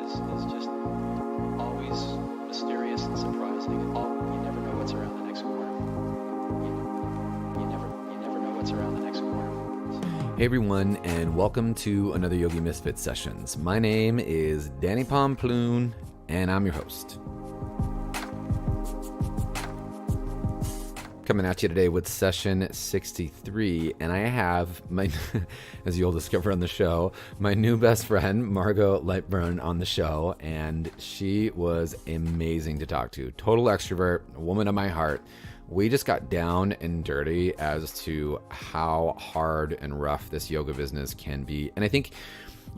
is just always mysterious and surprising. You never know what's around the next corner. You never know what's around the next corner. Hey everyone, and welcome to another Yogi Misfit Sessions. My name is Danny Pomploon, and I'm your host. Coming at you today with session 63, and I have my, as you'll discover on the show, my new best friend, Margo Lightburn, on the show, and she was amazing to talk to. Total extrovert, a woman of my heart. We just got down and dirty as to how hard and rough this yoga business can be. And I think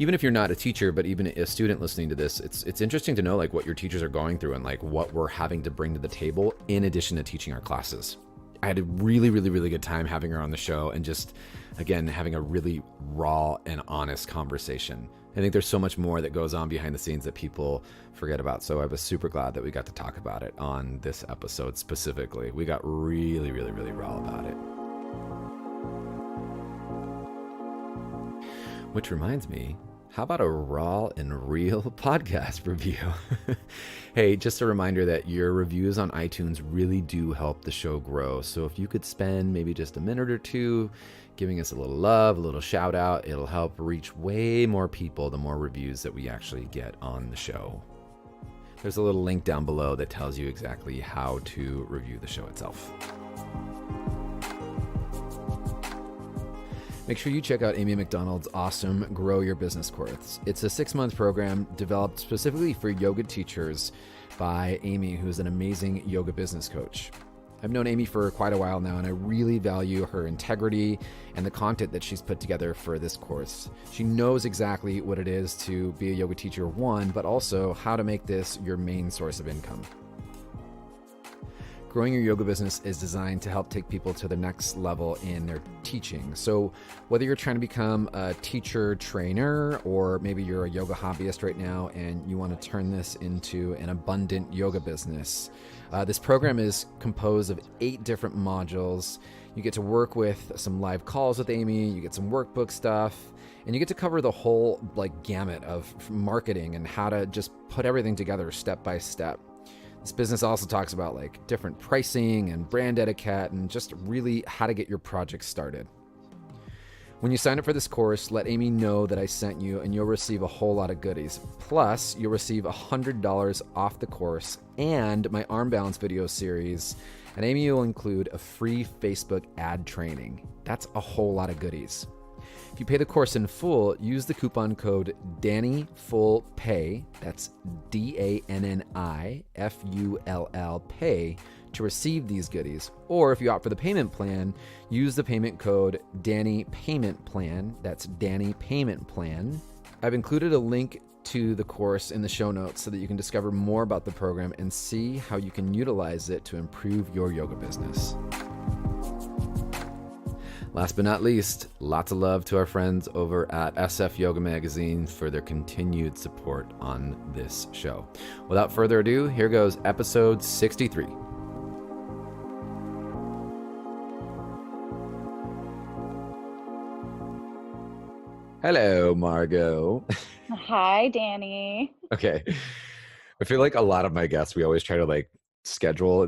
even if you're not a teacher, but even a student listening to this, it's interesting to know like what your teachers are going through and like what we're having to bring to the table in addition to teaching our classes. I had a really good time having her on the show and just, again, having a really raw and honest conversation. I think there's so much more that goes on behind the scenes that people forget about. So I was super glad that we got to talk about it on this episode specifically. We got really raw about it. Which reminds me, how about a raw and real podcast review? Hey, just a reminder that your reviews on iTunes really do help the show grow. So if you could spend maybe just a minute or two giving us a little love, a little shout out, it'll help reach way more people the more reviews that we actually get on the show. There's a little link down below that tells you exactly how to review the show itself. Make sure you check out Amy McDonald's awesome Grow Your Business course. It's a 6-month program developed specifically for yoga teachers by Amy, who's an amazing yoga business coach. I've known Amy for quite a while now, and I really value her integrity and the content that she's put together for this course. She knows exactly what it is to be a yoga teacher, one, but also how to make this your main source of income. Growing Your Yoga Business is designed to help take people to the next level in their teaching. So whether you're trying to become a teacher trainer, or maybe you're a yoga hobbyist right now and you want to turn this into an abundant yoga business, this program is composed of 8 different modules. You get to work with some live calls with Amy, you get some workbook stuff, and you get to cover the whole gamut of marketing and how to just put everything together step by step. This business also talks about different pricing and brand etiquette and just really how to get your project started. When you sign up for this course, let Amy know that I sent you and you'll receive a whole lot of goodies. Plus, you'll receive $100 off the course and my arm balance video series. And Amy will include a free Facebook ad training. That's a whole lot of goodies. If you pay the course in full, use the coupon code DANNYFULLPAY, that's DANNIFULL PAY, to receive these goodies. Or if you opt for the payment plan, use the payment code DANNYPaymentPlan, that's Danny Payment Plan. I've included a link to the course in the show notes so that you can discover more about the program and see how you can utilize it to improve your yoga business. Last but not least, lots of love to our friends over at SF Yoga Magazine for their continued support on this show. Without further ado, here goes episode 63. Hello, Margo. Hi, Danny. Okay. I feel like a lot of my guests, we always try to schedule.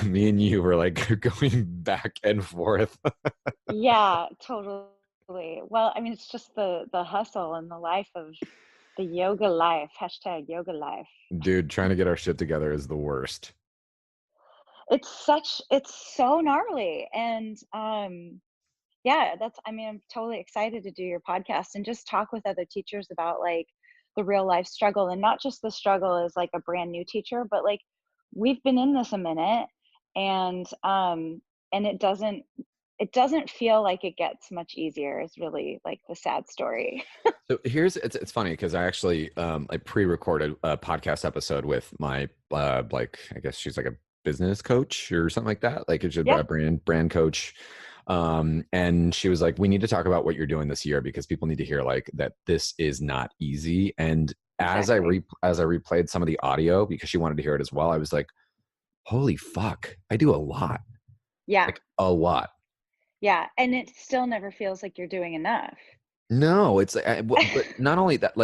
Me and you were going back and forth. Yeah, totally. Well, I mean, it's just the hustle and the life of the yoga life. # yoga life. Dude, trying to get our shit together is the worst. It's so gnarly. And yeah, I'm totally excited to do your podcast and just talk with other teachers about the real life struggle, and not just the struggle as a brand new teacher, but we've been in this a minute, and it doesn't feel like it gets much easier is really the sad story. So it's funny because I actually I pre-recorded a podcast episode with my I guess she's a business coach or something like that, it's a brand coach, and she was like, we need to talk about what you're doing this year because people need to hear that this is not easy. And Exactly. as I replayed some of the audio because she wanted to hear it as well, I was like, holy fuck, I do a lot. Yeah. A lot. Yeah. And it still never feels like you're doing enough. No, it's but not only that,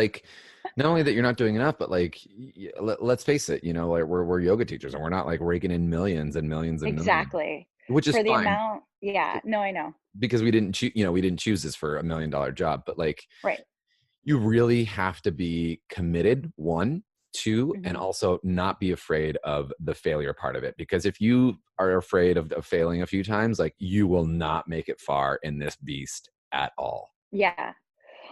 Not only that you're not doing enough, but like, let's face it, you know, like we're yoga teachers and we're not like raking in millions and millions and millions, Exactly. which is For the fine amount, yeah, no, I know. because we didn't choose, you know, we didn't choose this for $1 million job, but like Right. you really have to be committed, one, two, and Mhm. also not be afraid of the failure part of it. Because if you are afraid of failing a few times, like you will not make it far in this beast at all. Yeah.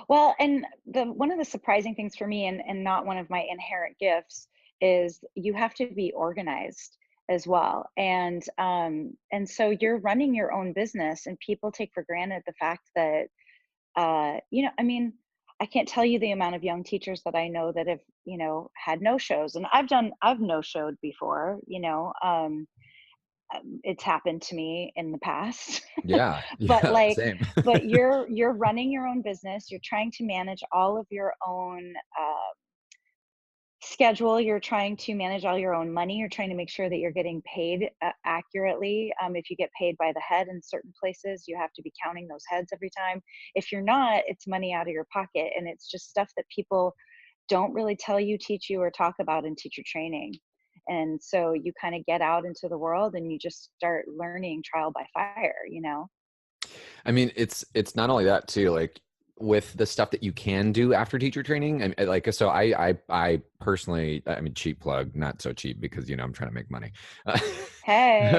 Well, and the one of the surprising things for me, and not one of my inherent gifts, is you have to be organized as well. And so you're running your own business, and people take for granted the fact that I mean, I can't tell you the amount of young teachers that I know that have, had no shows. And I've no showed before, it's happened to me in the past. Yeah, But yeah, like, same. but you're running your own business, you're trying to manage all of your own schedule, you're trying to manage all your own money, you're trying to make sure that you're getting paid accurately. If you get paid by the head in certain places, you have to be counting those heads every time. If you're not, it's money out of your pocket, and it's just stuff that people don't really tell you, teach you, or talk about in teacher training. And so you kind of get out into the world and you just start learning trial by fire. I mean, it's not only that too, like with the stuff that you can do after teacher training, and like so I personally, I mean, cheap plug, not so cheap because you know I'm trying to make money. Hey,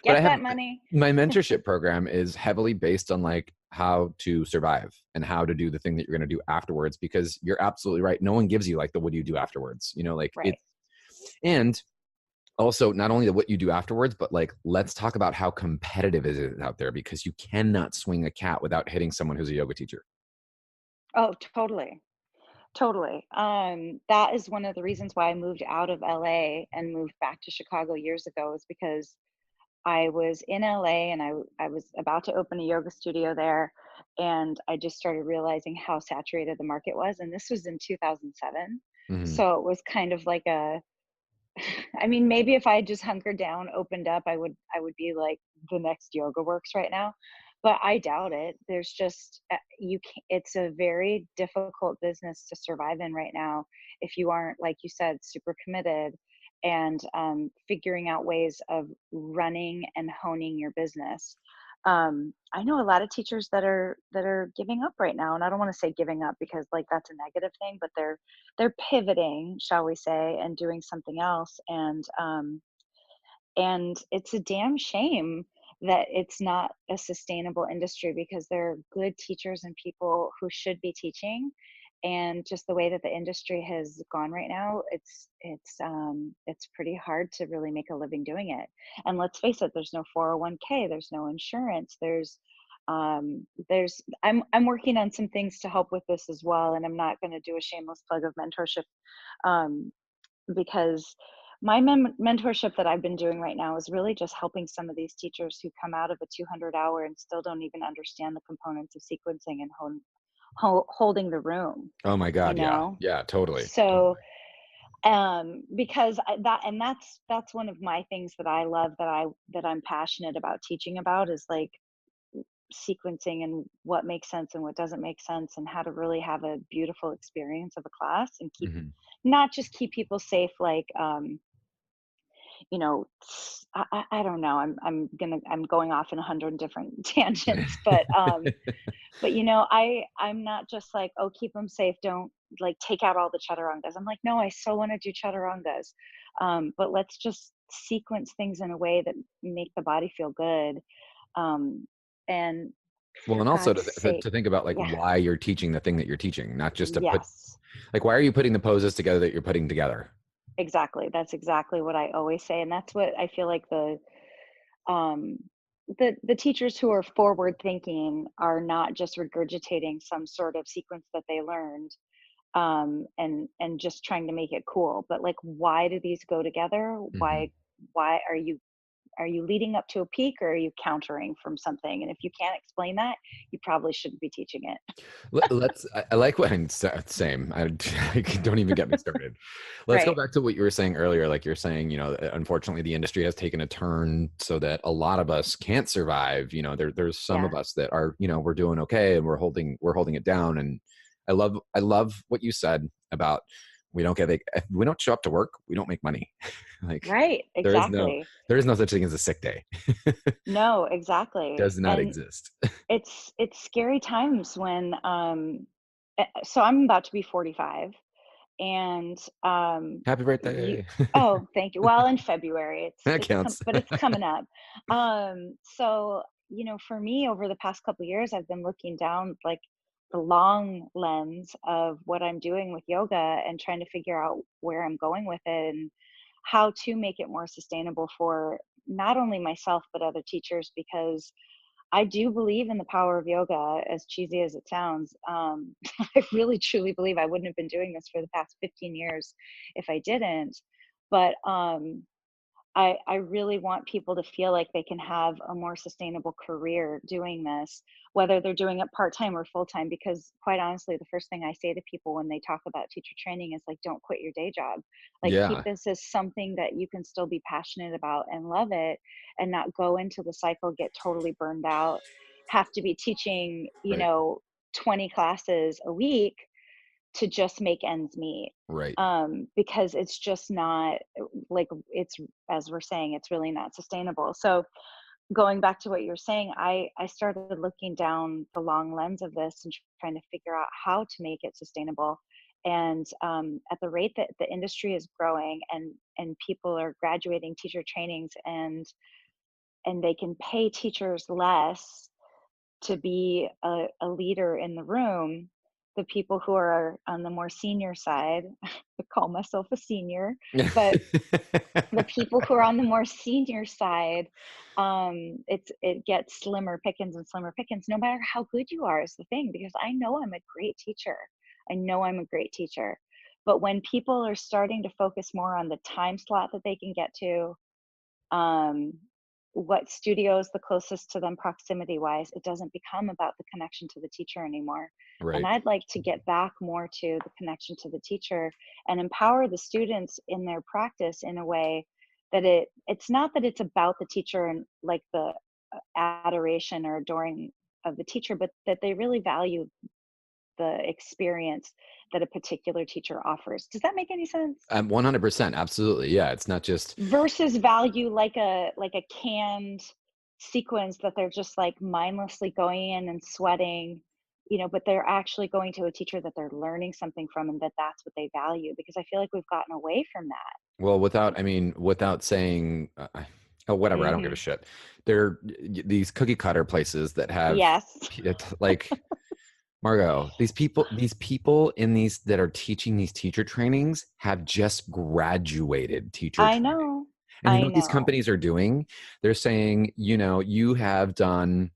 But I get have that money. my mentorship program is heavily based on like how to survive and how to do the thing that you're going to do afterwards, because you're absolutely right. No one gives you like the what do you do afterwards, you know, like Right. it's, and also not only the what you do afterwards, but like let's talk about how competitive is it out there, because you cannot swing a cat without hitting someone who's a yoga teacher. Oh, totally. Totally. That is one of the reasons why I moved out of LA and moved back to Chicago years ago, is because I was in LA and I was about to open a yoga studio there, and I just started realizing how saturated the market was, and this was in 2007. Mhm. So it was kind of like a I mean, maybe if I had just hunkered down, opened up, I would be like the next Yoga Works right now, but I doubt it. There's just you can It's a very difficult business to survive in right now if you aren't, like you said, super committed and figuring out ways of running and honing your business. I know a lot of teachers that are giving up right now, and I don't want to say giving up because like that's a negative thing, but they're pivoting, shall we say, and doing something else. And it's a damn shame that it's not a sustainable industry, because there are good teachers and people who should be teaching. And just the way that the industry has gone right now, it's pretty hard to really make a living doing it. And let's face it, there's no 401k, there's no insurance, I'm working on some things to help with this as well, and I'm not going to do a shameless plug of mentorship, um, because my mentorship that I've been doing right now is really just helping some of these teachers who come out of a 200-hour and still don't even understand the components of sequencing and holding the room, Oh my you god, yeah. know? Yeah, totally. So, because that's one of my things that I love, that I'm passionate about teaching about, is like sequencing and what makes sense and what doesn't make sense, and how to really have a beautiful experience of a class and Mhm. not just keep people safe, like I don't know, I'm going off in 100 different tangents, but I'm not just like, oh, keep them safe, don't like take out all the chaturangas. I'm like, no, I so want to do chaturangas, but let's just sequence things in a way that make the body feel good, um and Well, for and also God's sake, to think about like yeah, why you're teaching the thing that you're teaching, not just to put yes, like why are you putting the poses together that you're putting together? exactly, that's exactly what I always say, and that's what I feel like um the teachers who are forward thinking are not just regurgitating some sort of sequence that they learned, and just trying to make it cool, but like, why do these go together? Mhm. Why are you leading up to a peak, or are you countering from something? And if you can't explain that, you probably shouldn't be teaching it. Let's. I like what. And same. Don't even get me started. Let's go Right. back to what you were saying earlier. Like you're saying, you know, unfortunately, the industry has taken a turn so that a lot of us can't survive. You know, there's some Yeah. of us that are, you know, we're doing okay and we're holding it down. And I love what you said about if we don't show up to work, we don't make money. Like Right, there is no, exactly. there is no such thing as a sick day. No, exactly. Does not And exist. it's scary times when so I'm about to be 45, and Happy you birthday. oh, thank you. Well, in February, That it's counts. but it's coming up. So, for me over the past couple years, I've been looking down like the long lens of what I'm doing with yoga and trying to figure out where I'm going with it and how to make it more sustainable for not only myself but other teachers, because I do believe in the power of yoga, as cheesy as it sounds. I really truly believe I wouldn't have been doing this for the past 15 years if I didn't. But I really want people to feel like they can have a more sustainable career doing this, whether they're doing it part time or full time. Because quite honestly, the first thing I say to people when they talk about teacher training is like, don't quit your day job. Like, keep Yeah. this as something that you can still be passionate about and love it, and not go into the cycle, get totally burned out, have to be teaching, Right. 20 classes a week to just make ends meet. Right. Because it's just not like it's, as we're saying, it's really not sustainable. So going back to what you're saying, I started looking down the long lens of this and trying to figure out how to make it sustainable. And at the rate that the industry is growing and people are graduating teacher trainings, and they can pay teachers less to be a leader in the room, the people who are on the more senior side, I call myself a senior, but the people who are on the more senior side, it gets slimmer pickings and slimmer pickings, no matter how good you are, is the thing, because I know I'm a great teacher. I know I'm a great teacher. But when people are starting to focus more on the time slot that they can get to, um, what studio is the closest to them proximity wise, it doesn't become about the connection to the teacher anymore. And Right. I'd like to get back more to the connection to the teacher and empower the students in their practice in a way that it's not that it's about the teacher and like the adoration or adoring of the teacher, but that they really value the experience that a particular teacher offers. Does that make any sense? 100%. Absolutely. Yeah. It's not just, Versus value like a canned sequence that they're just like mindlessly going in and sweating, but they're actually going to a teacher that they're learning something from, and that's what they value, because I feel like we've gotten away from that. well, You I mean, without saying, oh, whatever, I don't give a Mhm. shit. They're these cookie cutter places that have, Yes. like, Margo, these people in these that are teaching these teacher trainings have just graduated teacher I training. know. And you I know what these know. companies are doing? They're saying, you have done,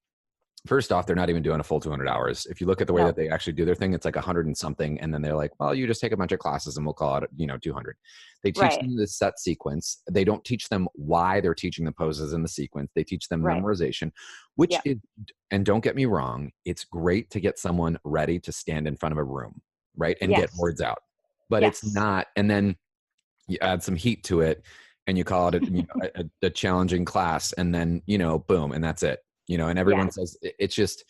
first off, they're not even doing a full 200 hours. If you look at the way that No. they actually do their thing, it's like 100 and something. And then they're like, well, you just take a bunch of classes and we'll call it, 200. They teach Right. them the set sequence. They don't teach them why they're teaching the poses in the sequence. They teach them Right. memorization, which Yep. is, and don't get me wrong, it's great to get someone ready to stand in front of a room, right? And get Yes. words out. But it's Yes. not, and then you add some heat to it and you call it a challenging class, and then boom, and that's it. And Yeah. everyone says it's just,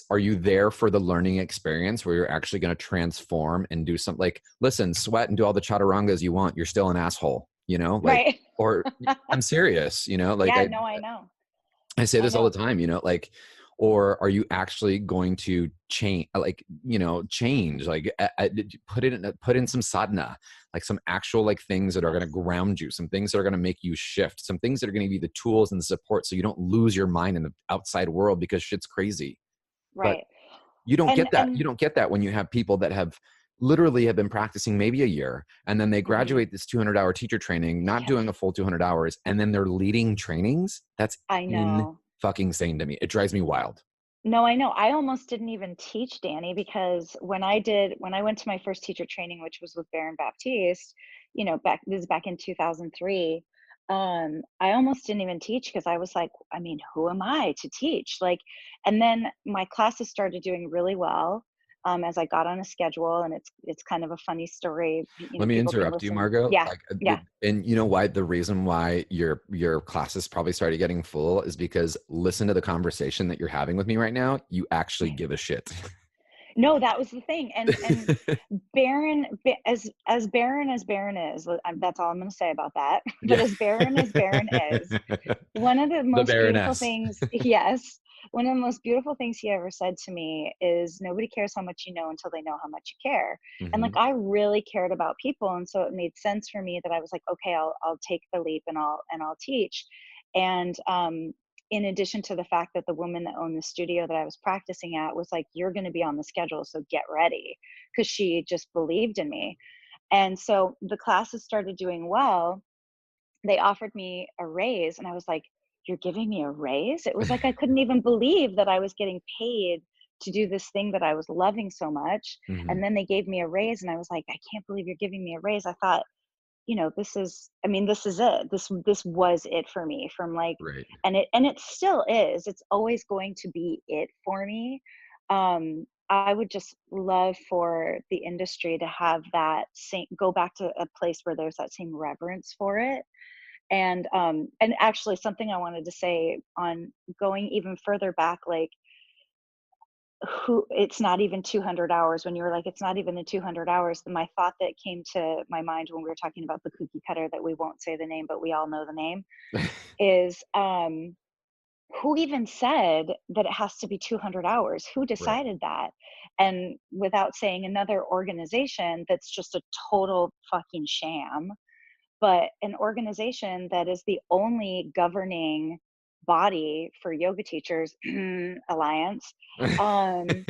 are you there for the learning experience where you're actually going to transform and do something? Like, listen, sweat and do all the chaturangas you want, you're still an asshole, like, Right. or I'm serious, like Yeah, no, I know. I say I this all the know. time, like, or are you actually going to change, like, change, like, put in some sadhana, like some actual, like, things that are going to Yes. ground you, some things that are going to make you shift, some things that are going to be the tools and the support so you don't lose your mind in the outside world because shit's crazy. But Right. you don't And get that. You don't get that when you have people that have literally have been practicing maybe a year, and then they mhm. graduate this 200-hour teacher training, not doing a Yes. full 200 hours, and then they're leading trainings. That's I in know. fucking sane to me. It drives me wild. No, I know. I almost didn't even teach, Danny, because when I went to my first teacher training, which was with Baron Baptiste, this is back in 2003, I almost didn't even teach because I was like, I mean, who am I to teach? Like, and then my classes started doing really well, as I got on a schedule, and it's kind of a funny story. Let me People can interrupt you, listen. Margo. Yeah, Like, yeah, and you know why? The reason why your classes probably started getting full is because listen to the conversation that you're having with me right now. You actually give a shit. No, that was the thing. And as barren is, that's all I'm going to say about that. But Yeah. as barren is, one of the The most beautiful Baroness. things, yes, one of the most beautiful things he ever said to me is nobody cares how much you know until they know how much you care. And like Mhm. I really cared about people, and so it made sense for me that I was like, okay, I'll take the leap and I'll teach. And in addition to the fact that the woman that owned the studio that I was practicing at was like, you're going to be on the schedule, so get ready, because she just believed in me. And so the classes started doing well. They offered me a raise, and I was like, you're giving me a raise? It was like I couldn't even believe that I was getting paid to do this thing that I was loving so much. Mhm. And then they gave me a raise, and I was like, I can't believe you're giving me a raise. I thought, this is, I mean, this is it. This was it for me from like, Right. and it still is. It's always going to be it for me. I would just love for the industry to have that same, go back to a place where there's that same reverence for it. And actually something I wanted to say on going even further back, like, who it's not even 200 hours. When you were like, it's not even the 200 hours, my thought that came to my mind when we were talking about the cookie cutter, that we won't say the name but we all know the name, is who even said that it has to be 200 hours? Who Right. decided that? And without saying another organization that's just a total fucking sham, but an organization that is the only governing body for yoga teachers, alliance, um,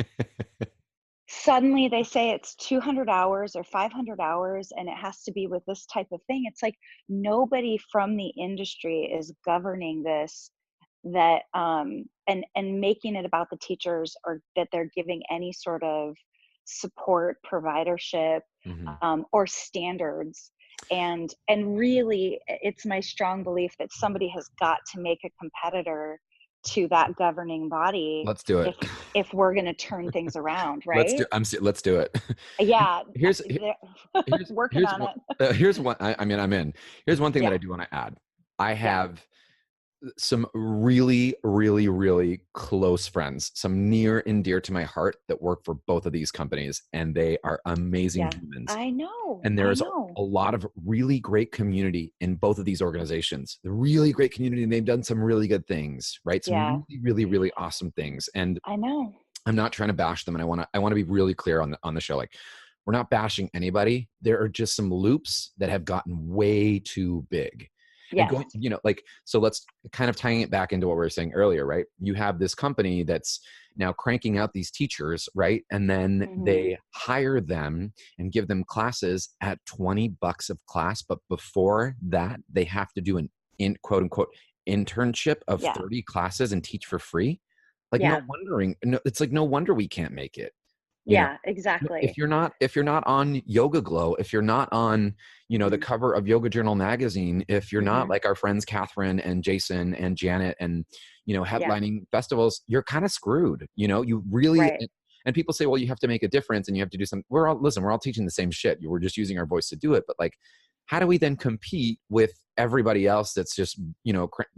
suddenly they say it's 200 hours or 500 hours and it has to be with this type of thing. It's like nobody from the industry is governing this, that and making it about the teachers, or that they're giving any sort of support, providership, Mhm. or standards. And really, it's my strong belief that somebody has got to make a competitor to that governing body Let's do it. if we're going to turn things around, Let's do right? let's do it. Yeah. Here's Working on it. here's one. I mean, I'm in. Here's one thing that Yeah. I do want to add. I Yeah. have some really, really, really close friends, some near and dear to my heart that work for both of these companies, and they are amazing Yeah. humans. I know. And I there's know. a lot of really great community in both of these organizations. The really great community, and they've done some really good things, right? Some Yeah. really, really, really awesome things. And I know. I'm not trying to bash them, and I want to be really clear on the show. Like, we're not bashing anybody. There are just some loops that have gotten way too big. And Yes. going, like, so let's kind of tying it back into what we were saying earlier, right? You have this company that's now cranking out these teachers, right? And then Mhm. they hire them and give them classes at $20 of class. But before that, they have to do an in quote unquote internship of Yeah. 30 classes and teach for free. Like, Yeah. it's like no wonder we can't make it. You know, Yeah, exactly. if you're not on Yoga Glow, if you're not on, the Mhm. cover of Yoga Journal magazine, if you're not Mhm. like our friends Catherine and Jason and Janet and, Yeah. headlining festivals, you're kind of screwed. You really, Right. and people say, well, you have to make a difference and you have to do something. We're all teaching the same shit. We're just using our voice to do it. But like, how do we then compete with everybody else that's just,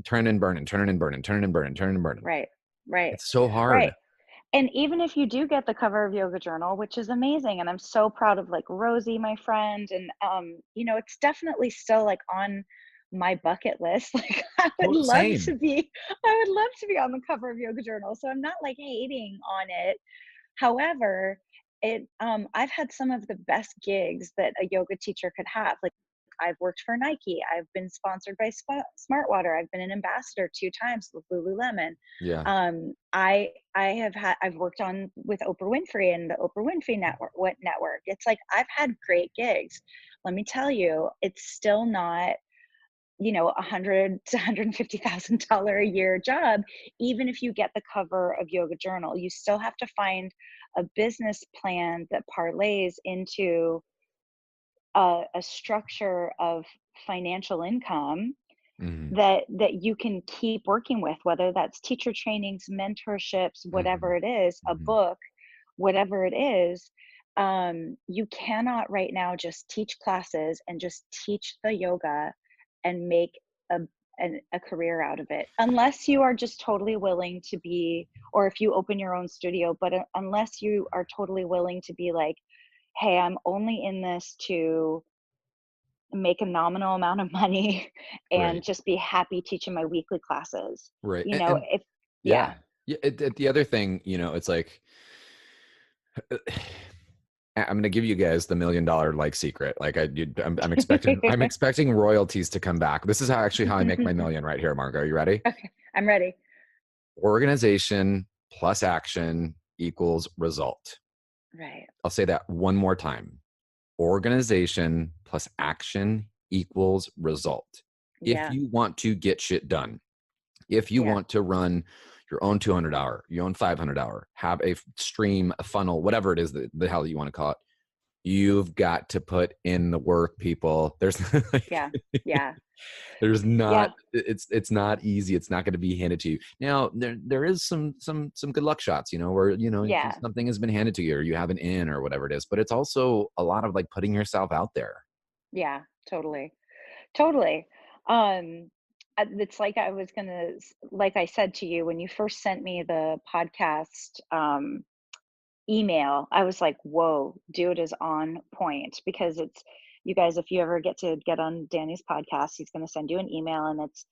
turning and burning, turning and burning, turning and burning, turning and burning? Right. Right. It's so hard. Right. And even if you do get the cover of Yoga Journal, which is amazing, and I'm so proud of like Rosie, my friend, and it's definitely still like on my bucket list. Like Total same. I would love to be on the cover of Yoga Journal. So I'm not like hating on it. However, I've had some of the best gigs that a yoga teacher could have. Like I've worked for Nike, I've been sponsored by Smartwater, I've been an ambassador 2 times with Lululemon. Yeah. I've worked on with Oprah Winfrey and the Oprah Winfrey Network. What network? It's like I've had great gigs. Let me tell you, it's still not, $100 to $150,000 a year job. Even if you get the cover of Yoga Journal, you still have to find a business plan that parlays into a structure of financial income Hmm. that you can keep working with, whether that's teacher trainings, mentorships, Hmm. whatever it is, a Hmm. book, whatever it is. You cannot right now just teach classes and just teach the yoga and make a a career out of it, unless you are just totally willing to be, or if you open your own studio, but unless you are totally willing to be like, hey, I'm only in this to make a nominal amount of money and Right. just be happy teaching my weekly classes. Right. You know, And if yeah. yeah. Yeah. The other thing, it's like, I'm going to give you guys the $1 million like secret. Like I'm expecting royalties to come back. This is how I make my million right here, Margo. Are you ready? Okay, I'm ready. Organization plus action equals result. Right. I'll say that one more time. Organization plus action equals result. If Yeah. you want to get shit done, if you Yeah. want to run your own 200-hour, your own 500-hour, have a stream, a funnel, whatever it is that the hell you want to call it, you've got to put in the work, people. There's like, Yeah. Yeah. there's Yeah. not, it's not easy. It's not going to be handed to you. Now there is some good luck shots, where, Yeah. something has been handed to you or you have an in or whatever it is, but it's also a lot of like putting yourself out there. Yeah. Totally. Totally. Um, it's like I was gonna, like I said to you when you first sent me the podcast email, I was like, "Whoa, dude is on point." Because it's, you guys, if you ever get on Danny's podcast, he's going to send you an email, and it's,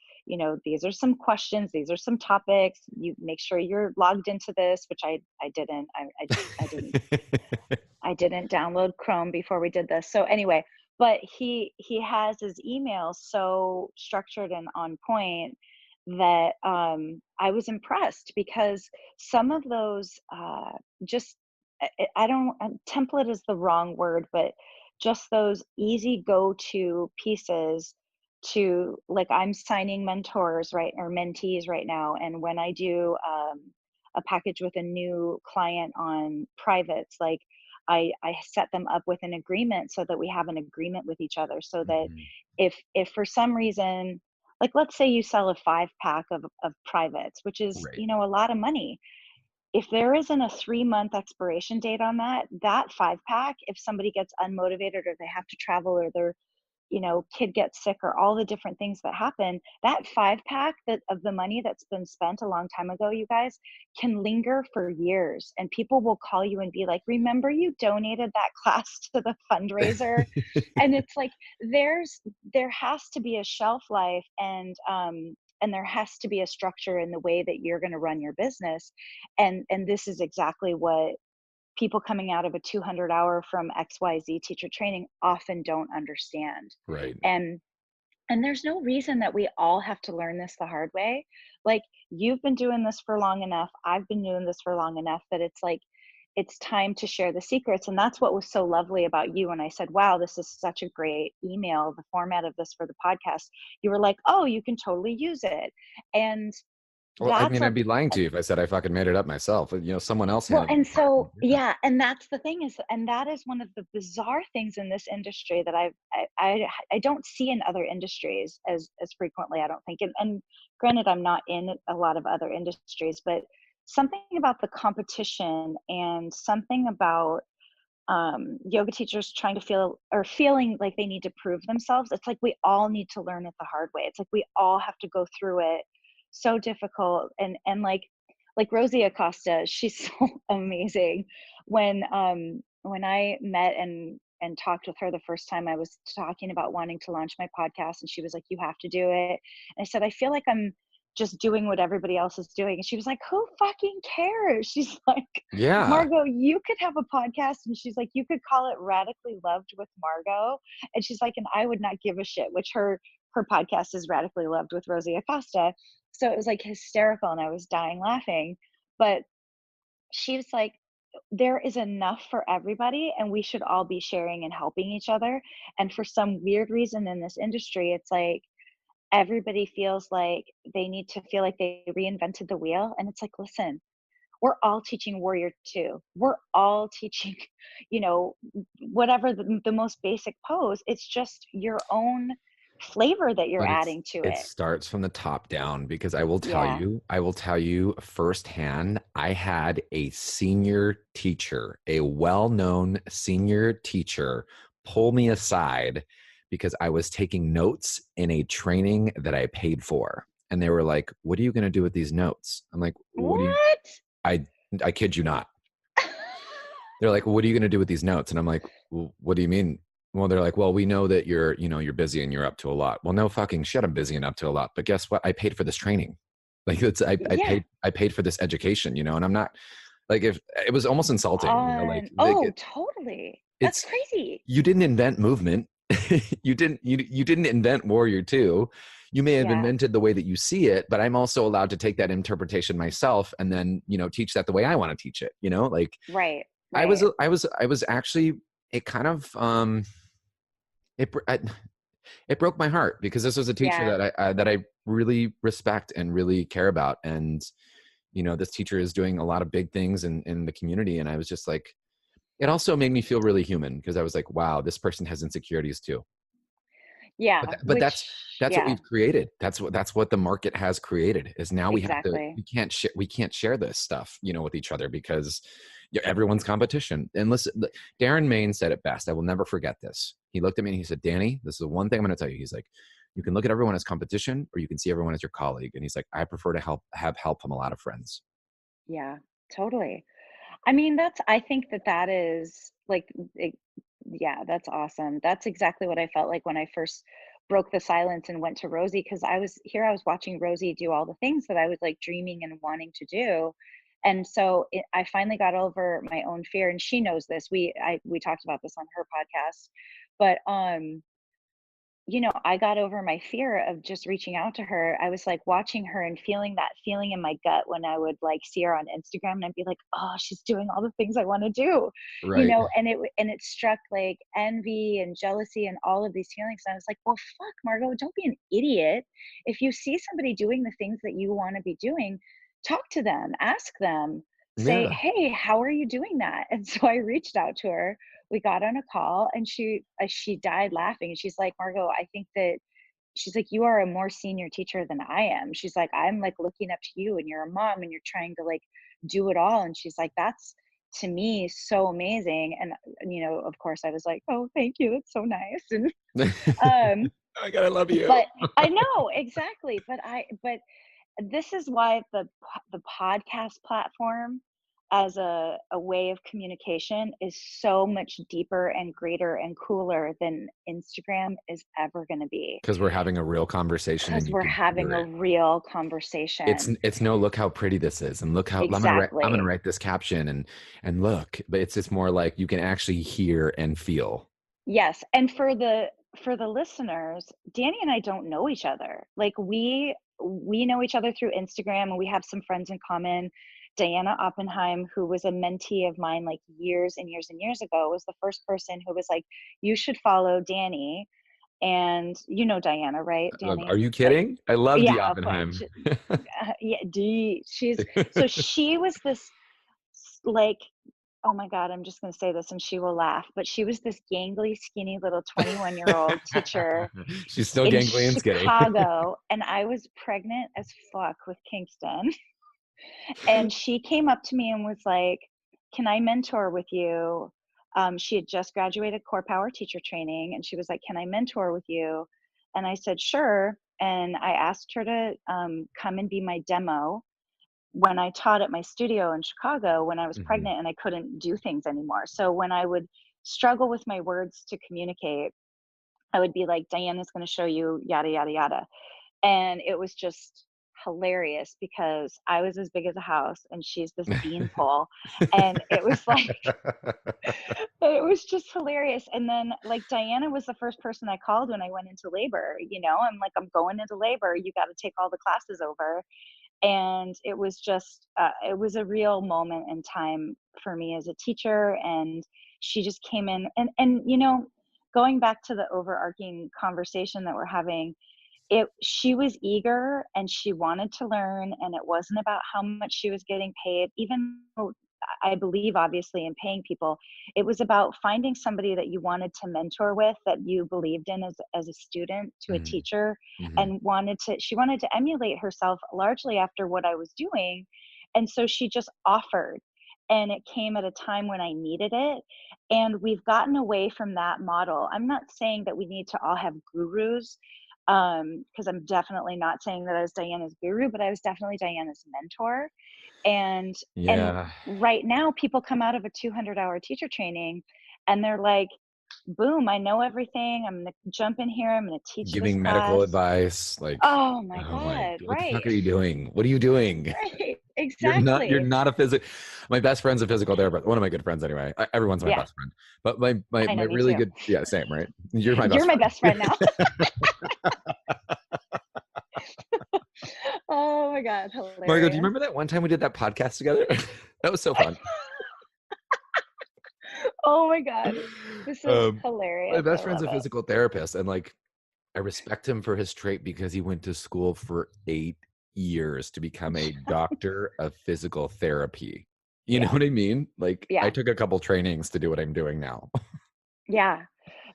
these are some questions, these are some topics. You make sure you're logged into this, which I didn't. I didn't download Chrome before we did this. So anyway, but he has his emails so structured and on point that I was impressed, because some of those just I don't, template is the wrong word, but just those easy go-to pieces to, like, I'm signing mentors, right, or mentees right now, and when I do a package with a new client on privates, like I set them up with an agreement so that we have an agreement with each other, so that Mhm. if for some reason, like, let's say you sell a 5 pack of privates, which is, Right. a lot of money. If there isn't a 3-month expiration date on that 5 pack, if somebody gets unmotivated or they have to travel or their, kid gets sick or all the different things that happen, that 5 pack that of the money that's been spent a long time ago, you guys, can linger for years. And people will call you and be like, remember you donated that class to the fundraiser? And it's like, there has to be a shelf life, and there has to be a structure in the way that you're going to run your business. And this is exactly what people coming out of a 200-hour from XYZ teacher training often don't understand. Right. And there's no reason that we all have to learn this the hard way. Like, you've been doing this for long enough, I've been doing this for long enough, that it's like, it's time to share the secrets. And that's what was so lovely about you when I said, wow, this is such a great email, the format of this for the podcast. You were like, oh, you can totally use it. And Well, I that's mean, a I'd be lying to you if I said I fucking made it up myself. Someone else well, handed me and the cards. so, Yeah. yeah, and that's the thing is, and that is one of the bizarre things in this industry that I don't see in other industries as frequently, I don't think. And granted, I'm not in a lot of other industries, but something about the competition and something about yoga teachers trying to feel or feeling like they need to prove themselves. It's like we all need to learn it the hard way. It's like we all have to go through it. So difficult. And like Rosie Acosta, she's so amazing. When I met and talked with her the first time, I was talking about wanting to launch my podcast, and she was like, you have to do it. And I said, I feel like I'm just doing what everybody else is doing. And she was like, who fucking cares? She's like, Yeah. Margo, you could have a podcast. And she's like, you could call it Radically Loved with Margo. And she's like, and I would not give a shit, which her podcast is Radically Loved with Rosie Acosta. So it was like hysterical, and I was dying laughing. But she was like, there is enough for everybody, and we should all be sharing and helping each other. And for some weird reason in this industry, it's like everybody feels like they need to feel like they reinvented the wheel. And it's like, listen, we're all teaching warrior two. We're all teaching, you know, whatever the most basic pose. It's just your own flavor that you're But adding to it it. starts from the top down, because Yeah. I will tell you firsthand, I had a senior teacher, a well-known senior teacher, pull me aside because I was taking notes in a training that I paid for. And they were like, "What are you going to do with these notes?" I'm like, "What do you, What? I, I kid you not." They're like, "What are you going to do with these notes?" And I'm like, "Well, what do you mean?" Well, they're like, "Well, we know that you're busy and you're up to a lot." Well, no fucking shit, I'm busy and up to a lot. But guess what? I paid for this training. Like Yeah. I paid for this education, and I'm not like, if it was almost insulting, like Oh, totally. That's it's, crazy. you didn't invent movement. You didn't invent Warrior 2. You may have Yeah. invented the way that you see it, but I'm also allowed to take that interpretation myself and then, teach that the way I want to teach it, like Right. I was Right. I was actually, it kind of it it broke my heart because this was a teacher Yeah. that I really respect and really care about, and this teacher is doing a lot of big things in the community, and I was just like, it also made me feel really human because I was like, wow, this person has insecurities too. Yeah. But Which, that's what yeah, we've created. That's what the market has created, is now exactly. we can't share this stuff, with each other because everyone's competition. And listen, Darren Main said it best. I will never forget this. He looked at me and he said, "Danny, this is the one thing I'm going to tell you." He's like, "You can look at everyone as competition or you can see everyone as your colleague." And he's like, "I prefer to have help from a lot of friends." Yeah, totally. I mean, I think that is like, it, yeah, that's awesome. That's exactly what I felt like when I first broke the silence and went to Rosie, because I was watching Rosie do all the things that I was like dreaming and wanting to do. And so I finally got over my own fear, and she knows this. We talked about this on her podcast, but I got over my fear of just reaching out to her. I was like watching her and feeling that feeling in my gut when I would like see her on Instagram, and I'd be like, "Oh, she's doing all the things I want to do," Right. and it struck like envy and jealousy and all of these feelings. And I was like, "Well, fuck, Margo, don't be an idiot. If you see somebody doing the things that you want to be doing, talk to them, ask them, say, Yeah. "Hey, how are you doing that?" And so I reached out to her. We got on a call, and she died laughing, and she's like, "Margo, I think that," she's like, "you are a more senior teacher than I am." She's like, "I'm like looking up to you, and you're a mom and you're trying to like do it all." And she's like, "That's to me so amazing." And of course I was like, "Oh, thank you, that's so nice." And um I gotta love you. but I know exactly, but this is why the podcast platform as a way of communication is so much deeper and greater and cooler than Instagram is ever going to be, Because we're having a real conversation and because you we're can hear having a it. real It's conversation. it's no, look how pretty this is, and look how I'm gonna Exactly. write this caption, and look, but it's just more like you can actually hear and feel. Yes, and for the listeners, Danny and I don't know each other. Like we know each other through Instagram, and we have some friends in common. Diana Oppenheim, who was a mentee of mine like years and years and years ago, was the first person who was like, "You should follow Danny." And you know Diana, right, Are Danny? you Like, kidding? I love the yeah, of course. Oppenheim. Yeah, so she was this like, oh my God, I'm just going to say this and she will laugh, but she was this gangly, skinny little 21-year-old teacher She's still in gangly and skinny. Chicago, and I was pregnant as fuck with Kingston. And she came up to me and was like, "Can I mentor with you?" She had just graduated core power teacher training, and she was like, "Can I mentor with you?" And I said, "Sure." And I asked her to come and be my demo when I taught at my studio in Chicago when I was Mhm. pregnant and I couldn't do things anymore. So when I would struggle with my words to communicate, I would be like, "Diana's going to show you yada, yada, yada." And it was just hilarious because I was as big as a house and she's this beanpole. And it was like, it was just hilarious. And then, like, Diana was the first person I called when I went into labor. I'm like, "I'm going into labor. You got to take all the classes over." And it was just it was a real moment in time for me as a teacher. And she just came in, and going back to the overarching conversation that we're having, she was eager and she wanted to learn, and it wasn't about how much she was getting paid, even though I believe obviously in paying people. It was about finding somebody that you wanted to mentor with, that you believed in as a student to a Mhm. teacher, Mhm. and she wanted to emulate herself largely after what I was doing. And so she just offered. and it came at a time when I needed it. And we've gotten away from that model. I'm not saying that we need to all have gurus, because I'm definitely not saying that I was Diana's guru, but I was definitely Diana's mentor. And and Yeah. right now people come out of a 200-hour teacher training and they're like, boom, I know everything. I'm going to jump in here. I'm going to teach this Giving medical class. advice, like, Oh my oh my, God. what the Right. fuck are you doing? What are you doing? Right. You're Exactly. not a physical. My best friend's a physical therapist. One of my good friends, anyway. Everyone's my Yeah. best friend, but my I know, me really too. good, yeah, same, right? You're my You're best my best friend. friend now. Oh my God. Margo, do you Hilarious. remember that one time we did that podcast together? That was so fun. Oh my God. This is My hilarious. I best friend's love a it. physical therapist, and like I respect him for his trait because he went to school for 8 years to become a doctor of physical therapy. You know Yeah. what I mean? Like I Yeah. took a couple trainings to do what I'm doing now. Yeah.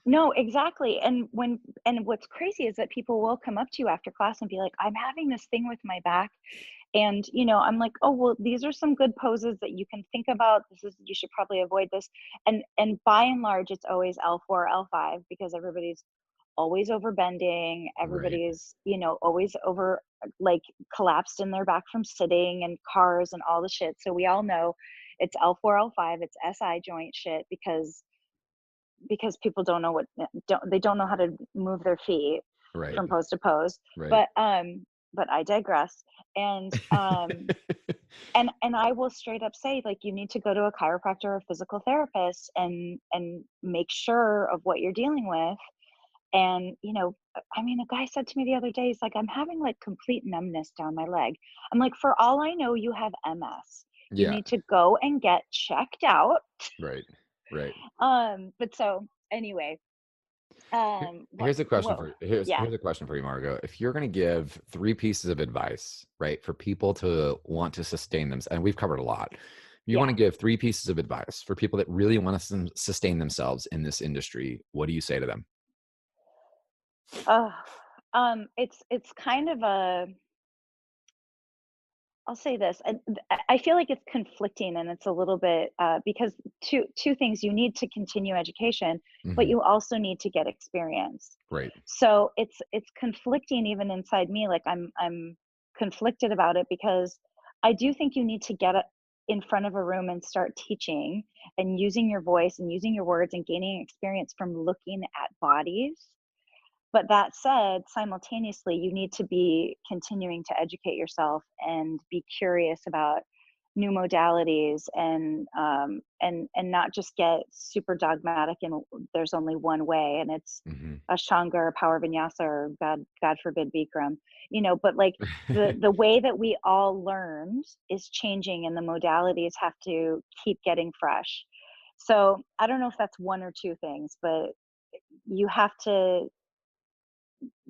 No, exactly. And what's crazy is that people will come up to you after class and be like, I'm having this thing with my back. And, I'm like, oh, well, these are some good poses that you can think about. You should probably avoid this. And by and large, it's always L4, L5, because everybody's always over bending. Right. Everybody's, always over, like, collapsed in their back from sitting and cars and all the shit. So we all know it's L4, L5, it's SI joint shit, because people don't know they don't know how to move their feet Right. from pose to pose. Right. But I digress. And and I will straight up say, like, you need to go to a chiropractor or a physical therapist and make sure of what you're dealing with. And I mean, a guy said to me the other day, he's like, I'm having like complete numbness down my leg. I'm like, for all I know, you have MS. You Yeah. need to go and get checked out. Right. Right. But so anyway, Here's a question whoa, for you. yeah, Here's a question for you, Margo. If you're going to give 3 pieces of advice, right, for people to want to sustain them, and we've covered a lot. You want yeah. to give 3 pieces of advice for people that really want to sustain themselves in this industry. What do you say to them? Uh, it's kind of a, I'll say this, and I feel like it's conflicting, and it's a little bit, because two things: you need to continue education, but Hmm. you also need to get experience. Right. So it's conflicting even inside me. Like, I'm conflicted about it, because I do think you need to get in front of a room and start teaching and using your voice and using your words and gaining experience from looking at bodies. But that said, simultaneously, you need to be continuing to educate yourself and be curious about new modalities, and not just get super dogmatic and there's only one way, and it's Hmm. Ashtanga or Power Vinyasa or God forbid Bikram, but like the way that we all learned is changing, and the modalities have to keep getting fresh. So I don't know if that's one or two things, but you have to,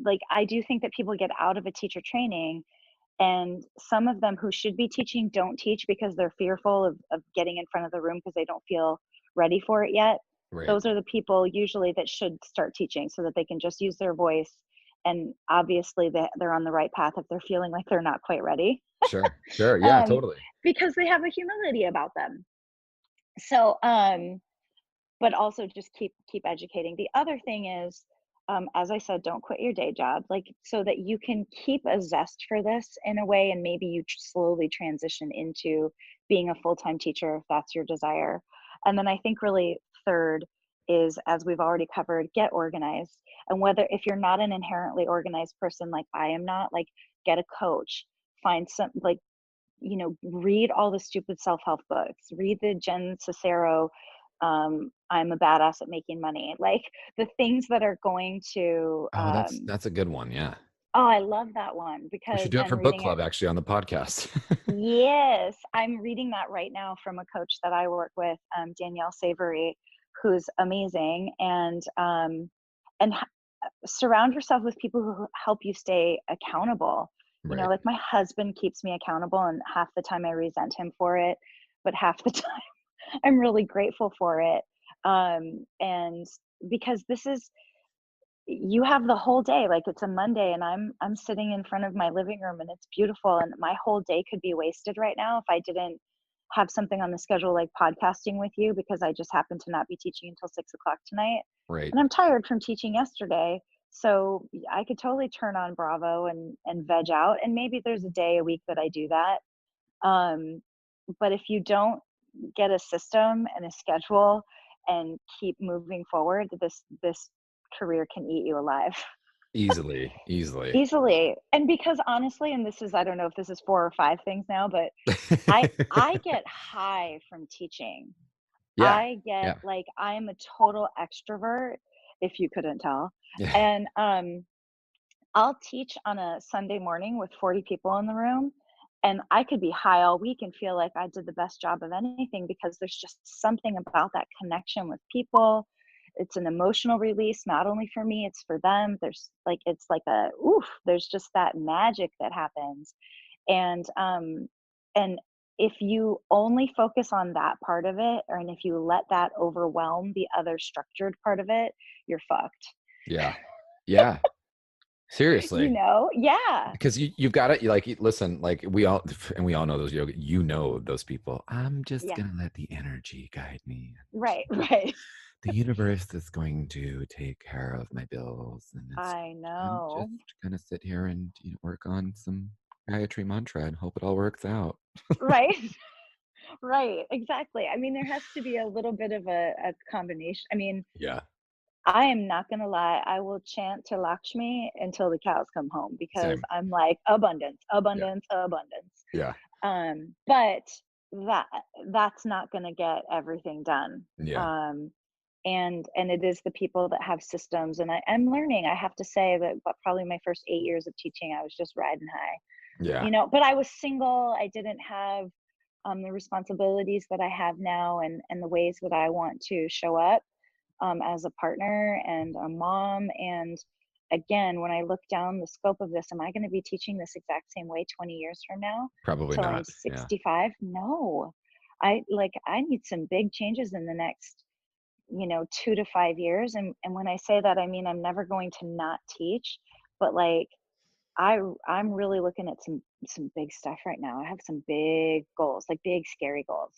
like, I do think that people get out of a teacher training, and some of them who should be teaching don't teach because they're fearful of getting in front of the room because they don't feel ready for it yet. Right. Those are the people usually that should start teaching so that they can just use their voice. And obviously they're on the right path if they're feeling like they're not quite ready, Sure. Sure. Yeah, um, totally. because they have a humility about them. So, but also just keep educating. The other thing is, as I said, don't quit your day job, like, so that you can keep a zest for this in a way, and maybe you slowly transition into being a full-time teacher if that's your desire. And then I think really third is, as we've already covered, get organized. And whether, if you're not an inherently organized person like I am not, like, get a coach, find some, like, read all the stupid self-help books, read the Jen Sincero, I'm a badass at making money, like, the things that are going to, Oh, that's a good one. Yeah. oh, I love that one We should because do it I'm for book reading it. club actually on the podcast. Yes, I'm reading that right now from a coach that I work with, Danielle Savory, who's amazing. And surround yourself with people who help you stay accountable. Right. Like, my husband keeps me accountable, and half the time I resent him for it, but half the time I'm really grateful for it. And because you have the whole day, like, it's a Monday, and I'm sitting in front of my living room and it's beautiful, and my whole day could be wasted right now if I didn't have something on the schedule like podcasting with you because I just happen to not be teaching until 6 o'clock tonight. Right. And I'm tired from teaching yesterday. So I could totally turn on Bravo and veg out. And maybe there's a day a week that I do that. But if you don't get a system and a schedule and keep moving forward, this career can eat you alive. Easily. Easily. And because honestly, and this is, I don't know if this is 4 or 5 things now, but I get high from teaching. Yeah. I get Yeah. like, I'm a total extrovert, if you couldn't tell. Yeah. And I'll teach on a Sunday morning with 40 people in the room, and I could be high all week and feel like I did the best job of anything because there's just something about that connection with people. It's an emotional release, not only for me, it's for them. There's like, it's like a oof, there's just that magic that happens. And if you only focus on that part of it, and if you let that overwhelm the other structured part of it, you're fucked. Yeah. Yeah. Seriously. Yeah. Because you've got it. Like, listen, like we all know those yoga. You know those people. I'm just Yeah. gonna let the energy guide me. Right. The universe is going to take care of my bills, and I I'm know. just gonna sit here and work on some Gayatri mantra and hope it all works out. Right. Right. Exactly. I mean, there has to be a little bit of a combination. I mean, Yeah. I am not gonna lie, I will chant to Lakshmi until the cows come home because Same. I'm like abundance, Yeah. abundance, abundance. Yeah. But that's not gonna get everything done. Yeah. And it is the people that have systems, and I'm learning. I have to say that, but probably my first 8 years of teaching, I was just riding high, Yeah. but I was single. I didn't have the responsibilities that I have now, and the ways that I want to show up as a partner and a mom. And again, when I look down the scope of this, am I going to be teaching this exact same way 20 years from now Probably till I'm not. Yeah. 65? No. I need some big changes in the next 2 to 5 years. And when I say that, I mean I'm never going to not teach, but like I'm really looking at some big stuff right now. I have some big goals, like big scary goals.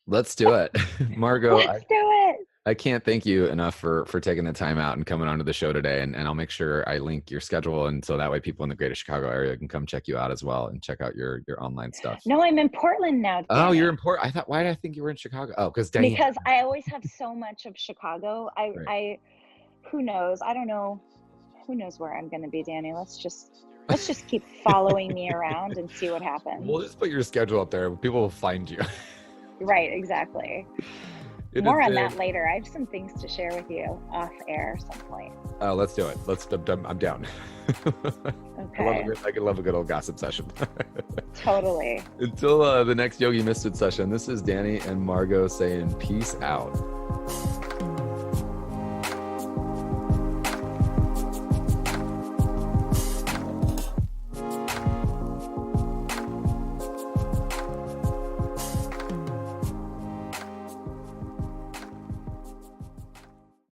Let's do it. Margo, Let's do it. I can't thank you enough for taking the time out and coming onto the show today. And I'll make sure I link your schedule, and so that way people in the greater Chicago area can come check you out as well and check out your online stuff. No, I'm in Portland now. Oh, you're in Portland. I thought, why did I think you were in Chicago? Oh, because I always have so much of Chicago. Right. Who knows? I don't know. Who knows where I'm going to be, Danny? Let's just keep following me around and see what happens. We'll just put your schedule up there. People will find you. Right, exactly. More on that later. I have some things to share with you off air some point. Oh, let's do it. I'm down. Okay. I love a good old gossip session. Totally. Until the next Yogi Misfit session, this is Danny and Margo saying peace out.